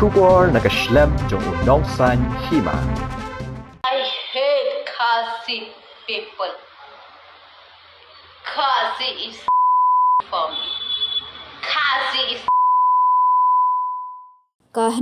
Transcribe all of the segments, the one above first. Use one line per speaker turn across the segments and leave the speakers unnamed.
Kubor nakaslem jong unongsan Hima.
I hate Khasi people. Khasi is for me. Khasi is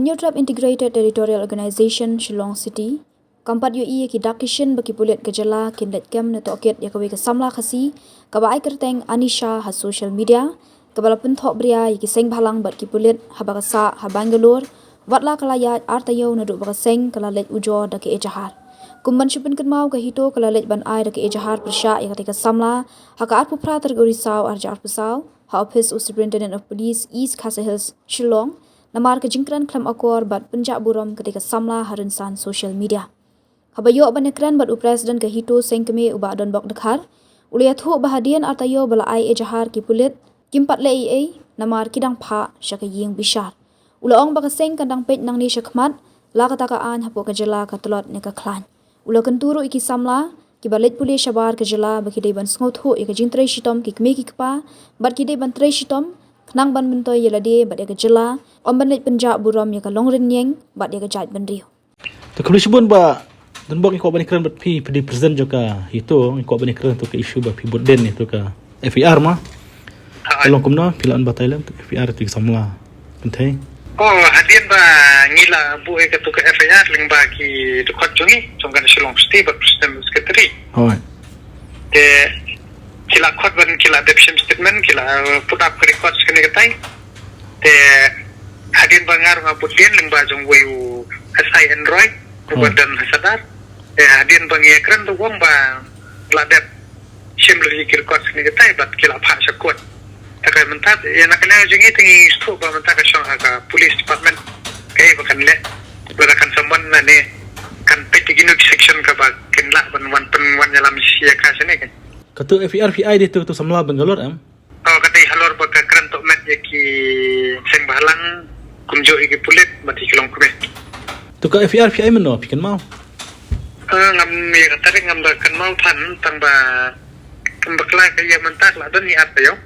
New Trap Integrated Territorial Organization Shillong City Kampat UI ki dakishin baki Pulit gejala kin let kem na toket ya kawe ke Samla khasi Kaba ai kerteng Anisha ha social media kabala penthok bria ki seng bhalang bat ki Pulit ha bagasa ha Bangalore watla kala Ïaid Taïew na du bagaseng kala Leit ujo da ke Ejahar kumban shupin kenmau ka hito kala Leit ban ai da ke Ejahar persya ya ketika Samla ha ka arpu prater gorisau arja arpu sau ha office of Superintendent of Police East Khasi Hills Shillong namar ke jingkran klam akor bat penjak buram ketika Samla harensan social media Habayo banekran bat Presiden ke hito sengkeme uba Donbok dekhar ulia thu bahadian Taïew bala ai Ejahar ki Pulit kimpat le ai namar kidang pha syakaying bishar ulaong bakaseng kandang pet nang ni syakmat la katakaan hapo kajela katolot ne ka klan ula kenturu iki Samla ki balit puli syabar kajela baki dei ban sngot ho ik jingtre shitom ki kme ki kpa bat ki dei ban tre shitom knang ban bentoy yelade bat ya kajela om banit penjak buram ya ka longren yeng bat ya ka jat ban riu
to kelisbun ba Donbok iko bani keren bat pi di presiden joka itu iko bani keren to ke isu ba pi boden itu ka FIR ma tolong kumna pilaan ba Thailand FIR ti Samla pentai
hadian ba ngila bu e to ke FIR ling ba ki to khot jungi jongkan Shillong City ba presiden secretary
hoi
te kila khot ban kila adoption statement kila put up records kene katai te hadian ba ngar nga putien ling ba jong weu SI Android dan hasadar hadian bangi ekran tu wong ba ladap shimli records kene katai bat kila pha sakut takai mentat ya nakana jingi tingi stu ba mentat ka shong ka police department kai ba kan le ba kan someone na ne kan petiginu section ka ba kinla ban wan dalam sia ka sene kan
katu FIR VI itu tu Samla Bangalore
katai halor ba ka kran tok met ki seng balang kumjo iki Pulit mati kilong kume
tu ka FIR VI meno pikan mau
ngam mi katare ngam ba kan mau than tang ba kembakla ka ya mentat la don ni apa yo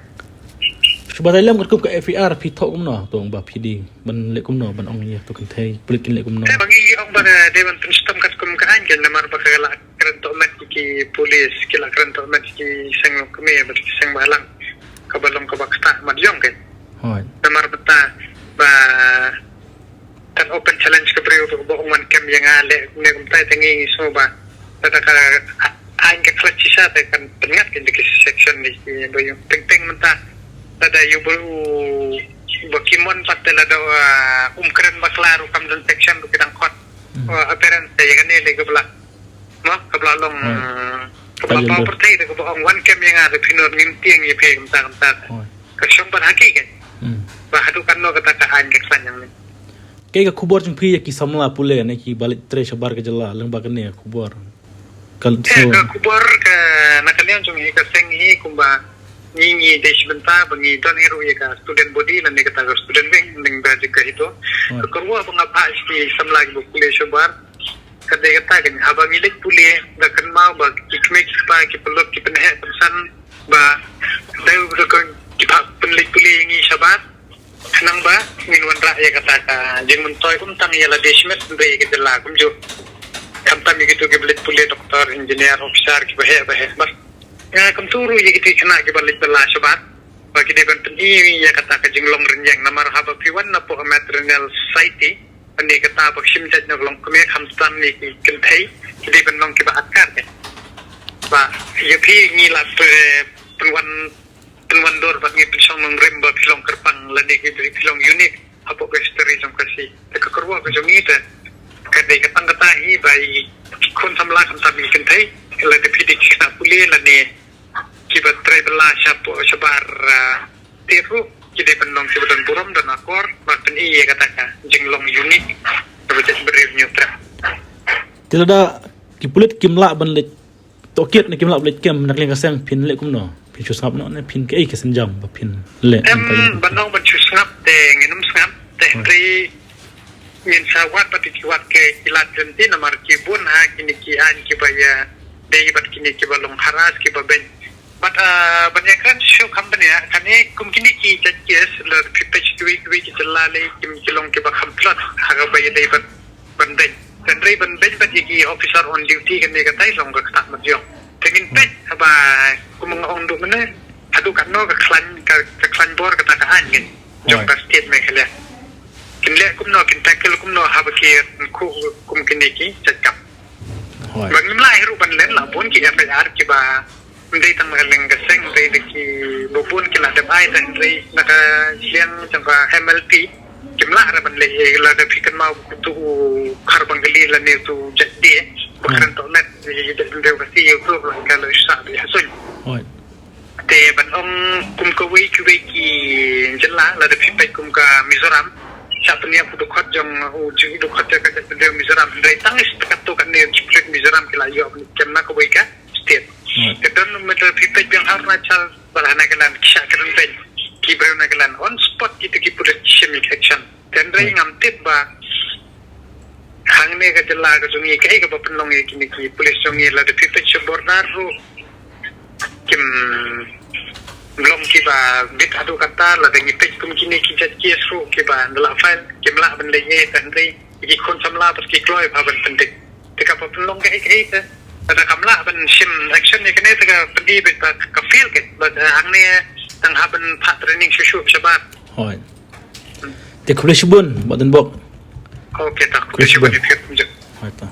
Sebab dalam kerkup ke FIR pitok kumno tong ba PD ban le kumno ban ong ye to kentai Pulit kin le kumno
bagi ong ba dewan sistem kat kum ka an namar ba kala keren to met ki police kila keren to met ki seng kume ba ki seng balang ka balong ka baksta madyong ke
hoi
namar beta ba kan open challenge ke brio to ba ong kem yang ale ne kum tai tengi so ba tata ka an ke clutch sa te kan pengat ke di section ni ba yung ting menta tada yu baru bakimon patela do keren baklaro kam dan section do kitang kot apparent ya kan ni ke bla no ke bla long ke bla property ke bla ong one cam yang ada pinor ngimtiang ye pe mta ka syong ban haki kan ba hadu kan no kata ka an ke klan yang ni
kai ka kubor jung pi ki Samla pule ne ki balik tre shabar ke jala leng ba kene kubor kal so
ka kubor ka nakalian jung ka seng hi kumba ni de sebentar bangi don hero ya ka student body lan ne kata student wing ning ba jika itu kerwa pengapa si Samla ibu kuliah shabar kada kata kan haba milik pule da kan mau ba ikmek pa ki pelot ki penhe pesan ba dai udah kan ki penlik pule ngi shabar nang ba min wan ra ya kata ka jeng mentoy kum tang ya la desmet be ki dela kum jo kam tam gitu ki belit pule doktor engineer officer ki bahe bas ya kam turu ya gitu kena ki balik bela shabar bagi deban pendi ya kata ka jeng long renjang namar haba piwan na po maternal society ani kata pak sim jat na long kume kham stan ni ki kentai ki deban long ki ba akar ba ya pi ngi la penwan dor ba ngi pisong nong rem ba pilong kerpang lani ki pilong unik apo ka story jom kasi ka kerwa ka jom ita ka de ka tang kata hi bai kon Samla kam tabi kentai la de pidi ki na puli lani ki ba travel la shabar tiru ki de penong ki dan buram dan akor ba pen iya kata ka jenglong unik ba de berrevenue trap
tidak ada ki Pulit kimla ban le tokiet ne kimla Pulit kem nak leng kasang pin le kumno pin chus ngap no ne pin ke ke senjam ba pin le
banong ban chus ngap te nginum ngap te tri min sawat pati ki wat ke ilat jenti namar ki bun ha kini ki an ki ba ya dei bat kini ki balong haras ki ba ben บรรยากาศช่วงคำเป็นเนี่ยคันนี้กุมกินนี่กี่จะเจสเลยพิเศษวิจะลาเลยกิมกิลงเก็บคำพลัดหากไปได้บันเดนแต่ในบันเดนบัดยี่ออฟฟิเซอร์ออนดิวตี้กันเนี่ยก็ได้ลงกับตัดมาเดียวแต่กินเป็ดบ่ากุมงองดูมันเนี่ยถ้าดูกันนอกกับคลันบอร์กับตาอ่านเงินจงกับสเตทไม่เคลียกินเละกุมนอกกินแท็กเกลกุมนอกฮาบเกียร์คู่กุมกินนี่กี่จะจับบางนิมไล่ให้รู้บันเล่นหลับบุญกี่เอฟไออาร์กี่บ่าdari tang magaling gaseng dari deki bubun kila dabay dan dari naka siyang jangka MLP kimla raban le la da fikan ma tu kharbang gali la ne tu jaddi bakran to net de wasi yu tu ka lo sa bi hasun te ban om kum ko wi ki jalla la da fipai kum ka Mizoram sapnya putu khot jong u ji du khot ka de Mizoram dari tang istakat to kan ne Pulit Mizoram kila yo kemna ko wi ka state dan meter pipa yang Arunachal berhana kelan kisah keren ben kibaruna kelan on spot kita kipulit chemic action dan rai ngamtit ba hang ne ka jala ka sungi kai ka penlong ye kini ki polis sungi la de pipa border ru kim belum kiba bit adu kata la de ngipet kum kini ki jat ki ru kiba la file kim la ben le ye dan rai ki kon samla pas ki kloi pa ben pendik te ka penlong kai ka ada kamla ben sim action ni kene tega pergi bet ka feel ke but hang ne tang haben pat training shushu shabat
hoi te kulisbun badan bok
okay tak kulisbun ni fit
hoi ta